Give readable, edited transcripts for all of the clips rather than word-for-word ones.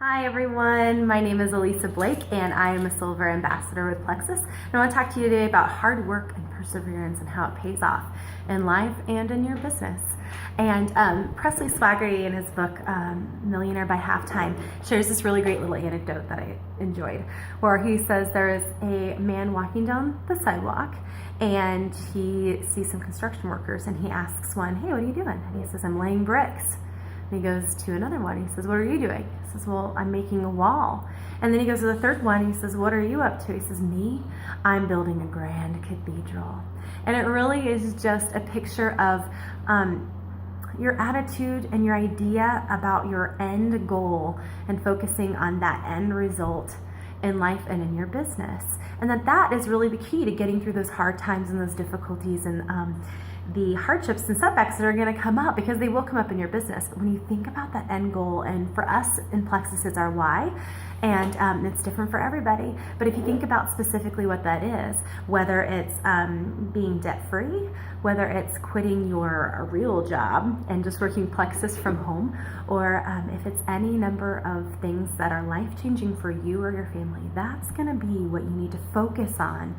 Hi everyone, my name is Elisa Blake and I am a Silver Ambassador with Plexus. And I want to talk to you today about hard work and perseverance and how it pays off in life and in your business. And Presley Swaggerty in his book, Millionaire by Halftime, shares this really great little anecdote that I enjoyed, where he says there is a man walking down the sidewalk and he sees some construction workers and he asks one, "Hey, what are you doing?" And he says, "I'm laying bricks." And he goes to another one. He says, "What are you doing?" He says, "Well, I'm making a wall." And then he goes to the third one. He says, "What are you up to?" He says, "Me, I'm building a grand cathedral." And it really is just a picture of your attitude and your idea about your end goal and focusing on that end result in life and in your business. And that is really the key to getting through those hard times and those difficulties and the hardships and setbacks that are going to come up, because they will come up in your business. But when you think about that end goal, and for us in Plexus it's our why, and it's different for everybody, but if you think about specifically what that is, whether it's being debt-free, whether it's quitting your real job and just working Plexus from home, or if it's any number of things that are life-changing for you or your family, that's going to be what you need to focus on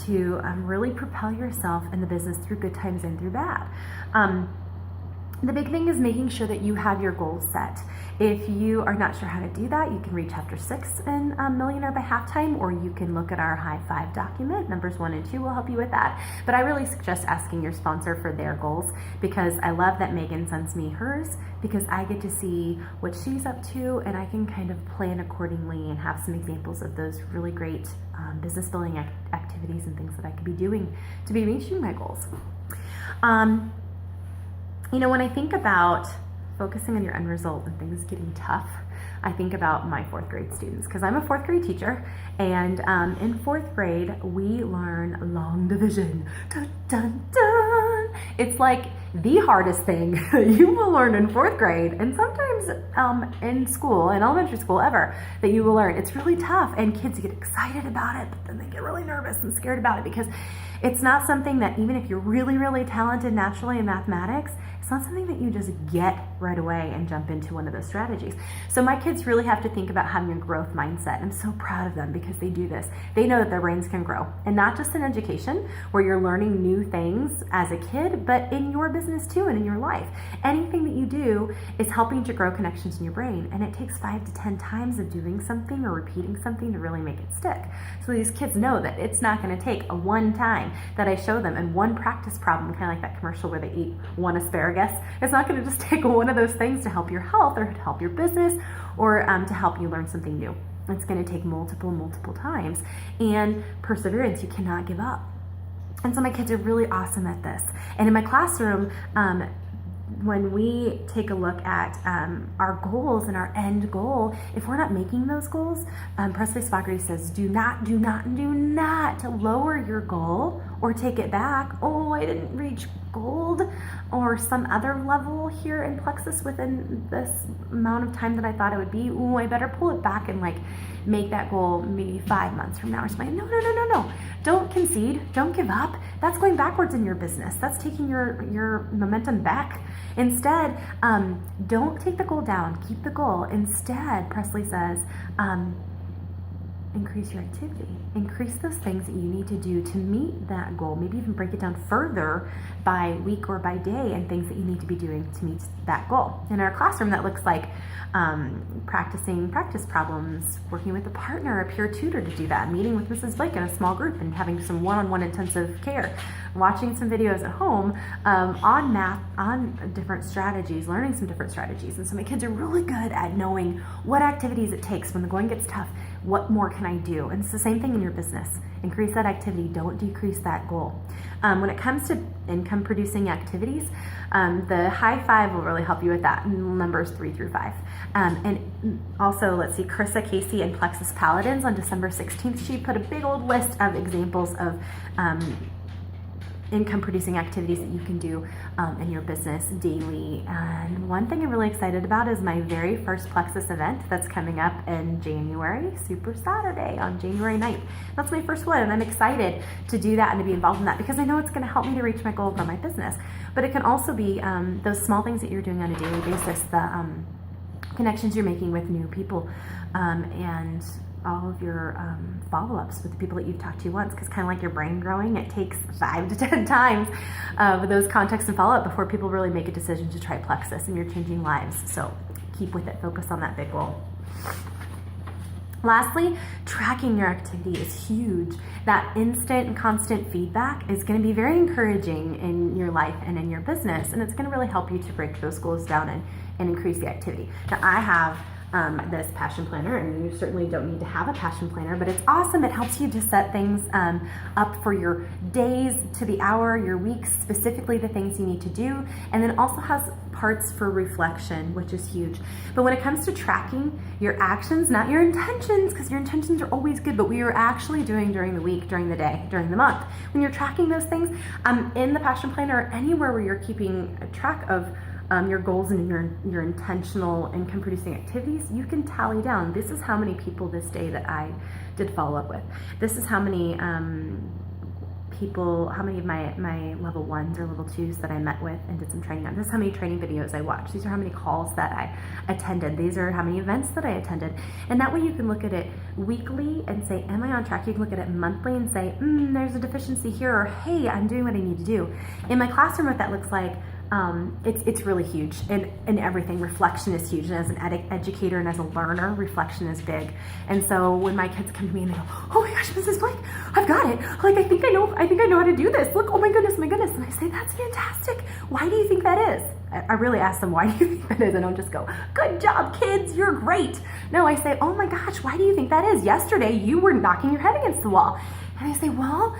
to really propel yourself in the business through good times and through bad. The big thing is making sure that you have your goals set. If you are not sure how to do that, you can read chapter 6 in Millionaire by Halftime, or you can look at our high five document. Numbers 1 and 2 will help you with that. But I really suggest asking your sponsor for their goals, because I love that Megan sends me hers, because I get to see what she's up to and I can kind of plan accordingly and have some examples of those really great business building activities and things that I could be doing to be reaching my goals. When I think about focusing on your end result and things getting tough, I think about my 4th grade students, because I'm a 4th grade teacher, and in 4th grade we learn long division. Dun, dun, dun. It's like the hardest thing you will learn in 4th grade, and sometimes in school, in elementary school ever, that you will learn. It's really tough, and kids get excited about it, but then they get really nervous and scared about it, because it's not something that, even if you're really, really talented naturally in mathematics, it's not something that you just get right away and jump into one of those strategies. So my kids really have to think about having a growth mindset. I'm so proud of them because they do this. They know that their brains can grow, and not just in education where you're learning new things as a kid, but in your business too and in your life. Anything that you do is helping to grow connections in your brain, and it takes 5 to 10 times of doing something or repeating something to really make it stick. So these kids know that it's not going to take a one time that I show them and one practice problem, kind of like that commercial where they eat one asparagus. It's not going to just take one of those things to help your health or to help your business or to help you learn something new. It's going to take multiple times, and perseverance. You cannot give up. And so my kids are really awesome at this. And in my classroom, when we take a look at our goals and our end goal, if we're not making those goals, Presley Swaggerty says, do not lower your goal or take it back. "Oh, I didn't reach gold or some other level here in Plexus within this amount of time that I thought it would be. Oh, I better pull it back and make that goal maybe 5 months from now or something." No. Don't concede. Don't give up. That's going backwards in your business. That's taking your momentum back. Instead, don't take the goal down. Keep the goal. Instead, Presley says, increase your activity. Increase those things that you need to do to meet that goal. Maybe even break it down further by week or by day, and things that you need to be doing to meet that goal. In our classroom, that looks like practicing practice problems, working with a partner, a peer tutor to do that, meeting with Mrs. Blake in a small group and having some one-on-one intensive care, watching some videos at home on math, on different strategies, learning some different strategies. And so my kids are really good at knowing what activities it takes when the going gets tough. What more can I do? And it's the same thing in your business. Increase that activity. Don't decrease that goal. When it comes to income producing activities, the high five will really help you with that. Numbers 3 through 5. And also, let's see, Carissa Casey and Plexus Paladins on December 16th, she put a big old list of examples of income producing activities that you can do in your business daily. And one thing I'm really excited about is my very first Plexus event that's coming up in January, Super Saturday on January 9th. That's my first one, and I'm excited to do that and to be involved in that, because I know it's going to help me to reach my goal for my business. But it can also be those small things that you're doing on a daily basis, the connections you're making with new people, and all of your follow-ups with the people that you've talked to once, because kind of like your brain growing, it takes 5 to 10 times of those contacts and follow-up before people really make a decision to try Plexus, and you're changing lives. So keep with it, focus on that big goal. Lastly, tracking your activity is huge. That instant and constant feedback is going to be very encouraging in your life and in your business, and it's going to really help you to break those goals down and increase the activity. Now, I have this passion planner, and you certainly don't need to have a passion planner, but it's awesome. It helps you to set things up for your days to the hour, your weeks, specifically the things you need to do, and then also has parts for reflection, which is huge. But when it comes to tracking your actions, not your intentions, because your intentions are always good, but what you're actually doing during the week, during the day, during the month, when you're tracking those things, in the passion planner or anywhere where you're keeping a track of your goals and your intentional income producing activities, you can tally down, this is how many people this day that I did follow up with. This is how many people, how many of my level 1s or level 2s that I met with and did some training on. This is how many training videos I watched. These are how many calls that I attended. These are how many events that I attended. And that way you can look at it weekly and say, am I on track? You can look at it monthly and say, there's a deficiency here, or hey, I'm doing what I need to do. In my classroom, what that looks like, it's really huge, and everything. Reflection is huge, and as an educator and as a learner, reflection is big. And so when my kids come to me and they go, oh my gosh, Mrs. Blake, I've got it. Like, I think I know how to do this. Look, oh my goodness. And I say, that's fantastic. Why do you think that is? I really ask them, why do you think that is? I don't just go, good job, kids, you're great. No, I say, oh my gosh, why do you think that is? Yesterday, you were knocking your head against the wall. And I say, well,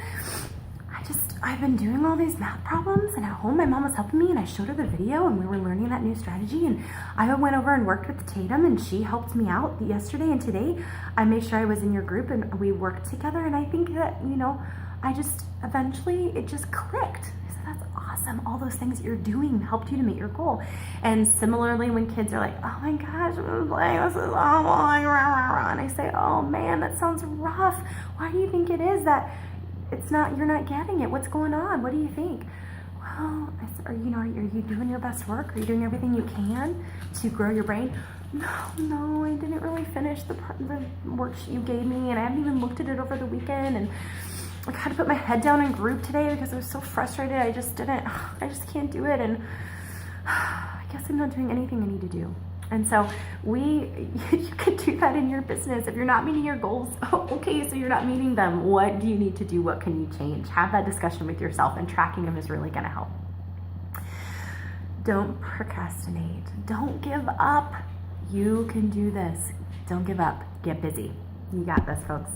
I've been doing all these math problems, and at home my mom was helping me, and I showed her the video, and we were learning that new strategy, and I went over and worked with Tatum, and she helped me out yesterday, and today I made sure I was in your group and we worked together, and I think that, I just eventually it just clicked. I said, that's awesome. All those things that you're doing helped you to meet your goal. And similarly, when kids are like, oh my gosh, this is awful, and I say, oh man, that sounds rough. Why do you think it is that you're not getting it? What's going on? What do you think? Well, are you doing your best work? Are you doing everything you can to grow your brain? No, I didn't really finish the worksheet you gave me, and I haven't even looked at it over the weekend, and I had to put my head down in group today because I was so frustrated. I just can't do it, and I guess I'm not doing anything I need to do. And so you can do that in your business. If you're not meeting your goals, okay, so you're not meeting them. What do you need to do? What can you change? Have that discussion with yourself, and tracking them is really going to help. Don't procrastinate. Don't give up. You can do this. Don't give up. Get busy. You got this, folks.